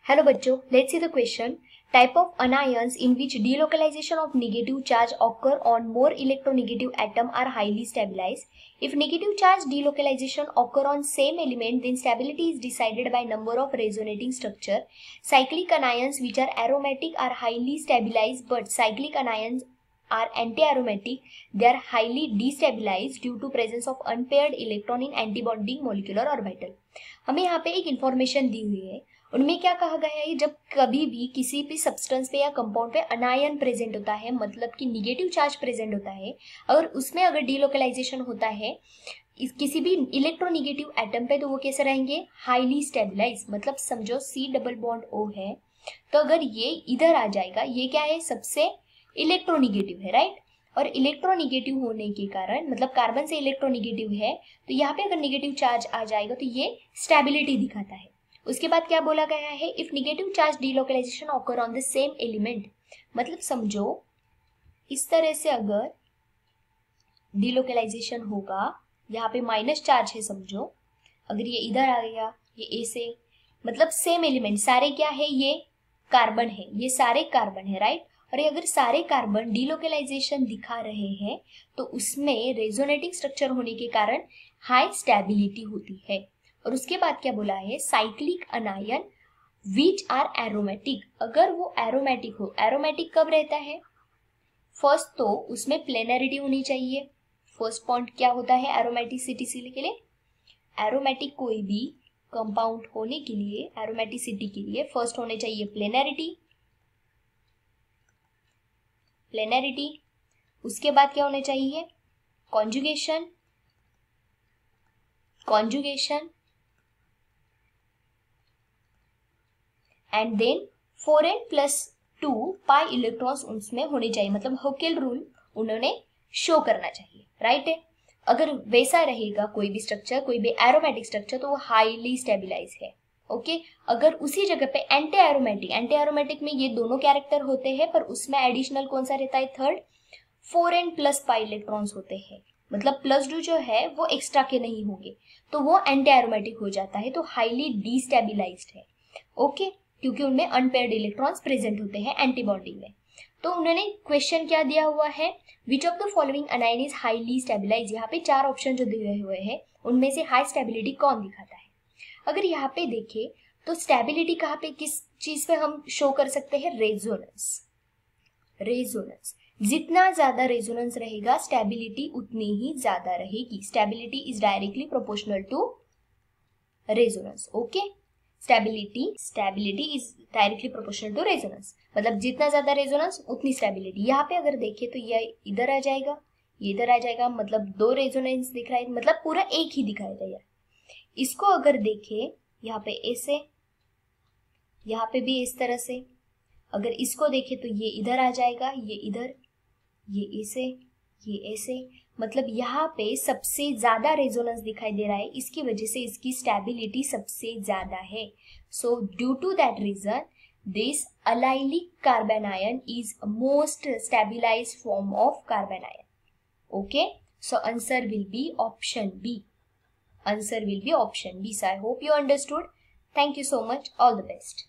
Hello बच्चों, let's see the question. Type of anions in which delocalization of negative charge occur on more electronegative atom are highly stabilized. If negative charge delocalization occur on same element, then stability is decided by number of resonating structure. Cyclic anions which are aromatic are highly stabilized, but cyclic anions are anti-aromatic. They are highly destabilized due to presence of unpaired electron in antibonding molecular orbital. हमें यहाँ पे एक information दी हुई है. उनमें क्या कहा गया है, जब कभी भी किसी भी सब्सटेंस पे या कंपाउंड पे अनायन प्रेजेंट होता है, मतलब कि निगेटिव चार्ज प्रेजेंट होता है, और उसमें अगर डीलोकलाइजेशन होता है किसी भी इलेक्ट्रोनिगेटिव एटम पे, तो वो कैसे रहेंगे, हाईली स्टेबलाइज. मतलब समझो C डबल बॉन्ड O है, तो अगर ये इधर आ जाएगा, ये क्या है, सबसे इलेक्ट्रोनिगेटिव है, राइट. और इलेक्ट्रोनिगेटिव होने के कारण, मतलब कार्बन से इलेक्ट्रोनिगेटिव है, तो यहाँ पे अगर निगेटिव चार्ज आ जाएगा तो ये स्टेबिलिटी दिखाता है. उसके बाद क्या बोला गया है, if negative charge delocalization occur on the same element. मतलब समझो इस तरह से अगर डीलोकलाइजेशन होगा, यहाँ पे माइनस चार्ज है, समझो अगर ये इधर आ गया, ये ए से, मतलब सेम एलिमेंट, सारे क्या है, ये कार्बन है, ये सारे कार्बन है, राइट. और ये अगर सारे कार्बन डीलोकलाइजेशन दिखा रहे हैं, तो उसमें रेजोनेटिंग स्ट्रक्चर होने के कारण हाई स्टेबिलिटी होती है. और उसके बाद क्या बोला है, cyclic anion which are aromatic. अगर वो एरोमेटिक हो, एरोमेटिक कब रहता है, फर्स्ट तो उसमें प्लेनरिटी होनी चाहिए. फर्स्ट पॉइंट क्या होता है एरोमेटिसिटी के लिए, एरोमेटिक कोई भी कंपाउंड होने के लिए, एरोमेटिसिटी के लिए फर्स्ट होने चाहिए प्लेनरिटी. उसके बाद क्या होने चाहिए, conjugation. And then 4n+2 pi electrons उसमें होने चाहिए. मतलब होकेल रूल उन्होंने शो करना चाहिए, राइट है. अगर वैसा रहेगा कोई भी स्ट्रक्चर, कोई भी एरोमेटिक स्ट्रक्चर, तो वो हाईली स्टेबिलाइज है. ओके. अगर उसी जगह पे एंटी एरोमेटिक में ये दोनों कैरेक्टर होते हैं, पर उसमें एडिशनल कौन सा रहता है, थर्ड, 4n+ पाई इलेक्ट्रॉन्स होते हैं. मतलब +2 जो है वो एक्स्ट्रा के नहीं होंगे, तो वो एंटी एरोमेटिक हो जाता है, तो हाईली डीस्टेबिलाइज्ड है. ओके. क्योंकि उनमें अनपेयर्ड इलेक्ट्रॉन्स प्रेजेंट होते हैं एंटीबॉन्डिंग में. तो उन्होंने क्वेश्चन क्या दिया हुआ है, which of the following अनायन is highly stabilise. यहाँ पे 4 ऑप्शन जो दिए हुए हैं, उनमें से हाई स्टेबिलिटी कौन दिखाता है. अगर यहाँ पे देखें तो स्टेबिलिटी कहाँ पे, किस चीज पे हम शो कर सकते हैं, रेजोनेंस. जितना ज्यादा रेजोनेंस रहेगा, स्टेबिलिटी उतनी ही ज्यादा रहेगी. Stability is directly proportional to resonance. Okay. Stability is directly proportional to resonance. मतलब जितना ज्यादा रेजोनेंस उतनी स्टेबिलिटी. यहाँ पे अगर देखें तो ये इधर आ जाएगा, ये इधर आ जाएगा, मतलब 2 रेजोनेंस दिख रहा है, मतलब पूरा एक ही दिखाएगा यार. इसको अगर देखें यहाँ पे ऐसे, यहाँ पे भी इस तरह से. अगर इसको देखें तो ये इधर आ जाएगा, ये इधर, ये ऐसे, ये ऐसे. मतलब यहाँ पे सबसे ज्यादा रेजोनेंस दिखाई दे रहा है, इसकी वजह से इसकी स्टेबिलिटी सबसे ज्यादा है. So due to that reason this allylic carbon ion is most stabilized form of carbon ion. Okay. So answer will be option B. So I hope you understood. Thank you so much. All the best.